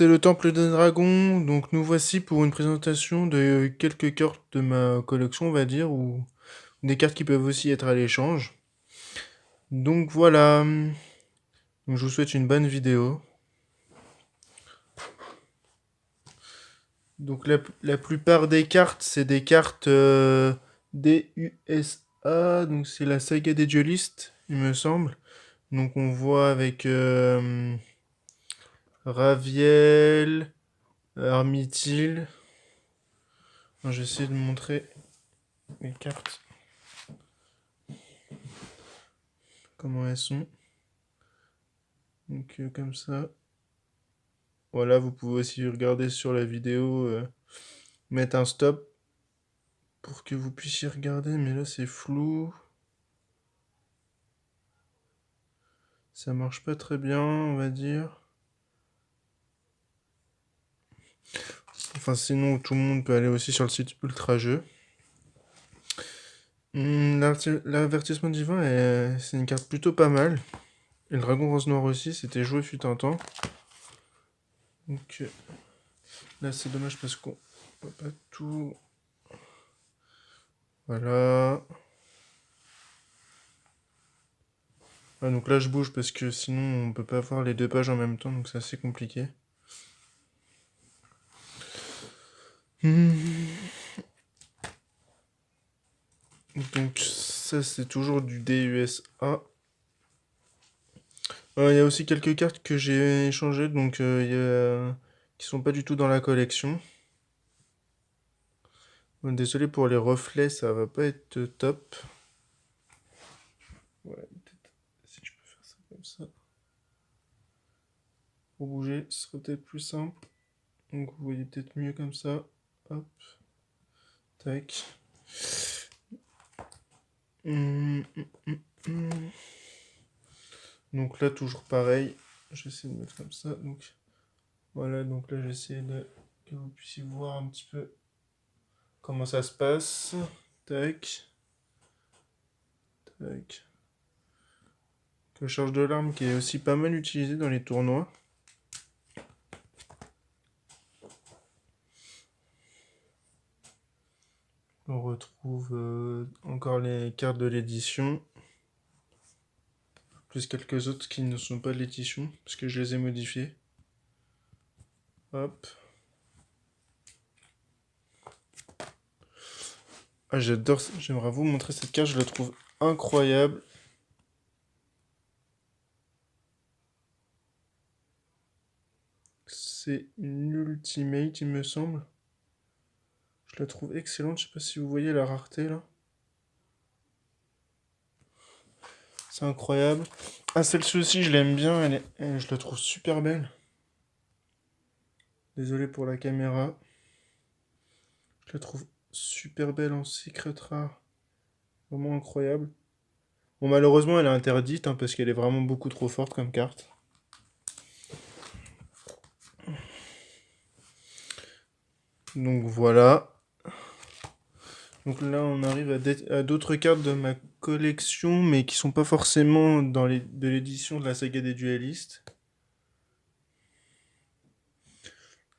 c'était le Temple des Dragons, donc nous voici pour une présentation de quelques cartes de ma collection, on va dire, ou des cartes qui peuvent aussi être à l'échange. Donc voilà, donc je vous souhaite une bonne vidéo. Donc la plupart des cartes, c'est des cartes DUSA, donc c'est la saga des duelistes, il me semble. Donc on voit avec Raviel, Armithil. J'essaie de montrer les cartes, comment elles sont. Donc comme ça. Voilà, vous pouvez aussi regarder sur la vidéo, mettre un stop pour que vous puissiez regarder, mais là c'est flou. Ça marche pas très bien, on va dire. Enfin, sinon, tout le monde peut aller aussi sur le site Ultra Jeu. L'avertissement divin, c'est une carte plutôt pas mal. Et le dragon rose noir aussi, c'était joué fut un temps. Donc là, c'est dommage parce qu'on voit pas tout. Voilà. Ah, donc là, je bouge parce que sinon, on peut pas voir les deux pages en même temps, donc c'est assez compliqué. Donc ça, c'est toujours du DUSA. Il y a aussi quelques cartes que j'ai échangées, donc qui sont pas du tout dans la collection. Désolé pour les reflets, ça va pas être top. Ouais, peut-être si je peux faire ça comme ça. Pour bouger, ce serait peut-être plus simple. Donc vous voyez peut-être mieux comme ça. Hop. Tac. Donc là, toujours pareil. J'essaie de mettre comme ça. Donc voilà, donc là, j'essaie de que vous puissiez voir un petit peu comment ça se passe. Tac. Tac. Le charge de l'arme qui est aussi pas mal utilisé dans les tournois. On retrouve encore les cartes de l'édition. Plus quelques autres qui ne sont pas de l'édition, parce que je les ai modifiées. Hop. Ah, j'adore, j'aimerais vous montrer cette carte, je la trouve incroyable. C'est une ultimate, il me semble. Je la trouve excellente, je sais pas si vous voyez la rareté là. C'est incroyable. Ah, celle-ci aussi, je l'aime bien, je la trouve super belle. Désolé pour la caméra. Je la trouve super belle en secret rare. Vraiment incroyable. Bon, malheureusement, elle est interdite, hein, parce qu'elle est vraiment beaucoup trop forte comme carte. Donc voilà. Donc là, on arrive à d'autres cartes de ma collection, mais qui sont pas forcément de l'édition de la saga des duellistes.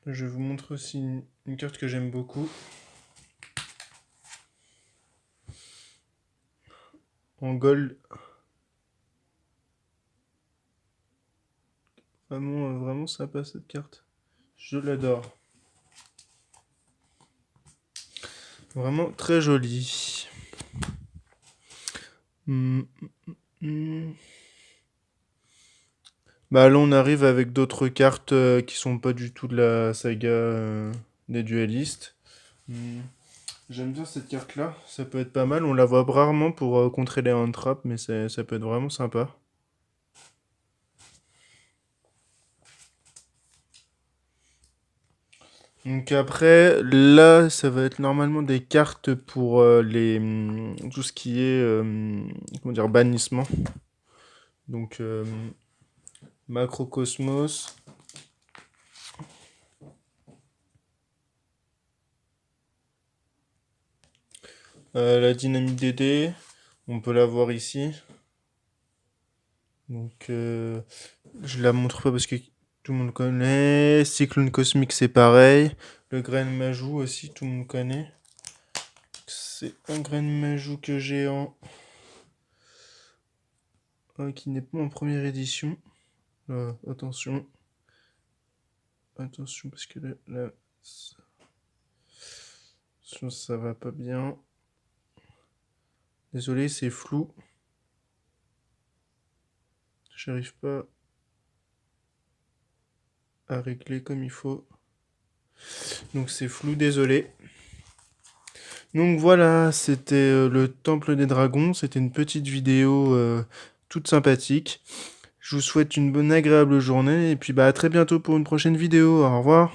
Je vais vous montrer aussi une carte que j'aime beaucoup. En gold. Vraiment, vraiment sympa cette carte. Je l'adore. Vraiment très jolie. Bah là, on arrive avec d'autres cartes qui sont pas du tout de la saga des duellistes. J'aime bien cette carte-là, ça peut être pas mal. On la voit rarement pour contrer les hand traps, mais ça peut être vraiment sympa. Donc après, là, ça va être normalement des cartes pour tout ce qui est comment dire, bannissement. Donc Macrocosmos. La dynamite DD, on peut la voir ici. Donc je la montre pas parce que tout le monde connaît. Cyclone cosmique, c'est pareil. Le grain Majou aussi, tout le monde connaît. C'est un grain Majou que j'ai qui n'est pas en première édition. Attention. Attention, parce que là ça va pas bien. Désolé, c'est flou. J'arrive pas à régler comme il faut. Donc c'est flou, désolé. Donc voilà, c'était le Temple des Dragons. C'était une petite vidéo toute sympathique. Je vous souhaite une bonne agréable journée et puis à très bientôt pour une prochaine vidéo. Au revoir.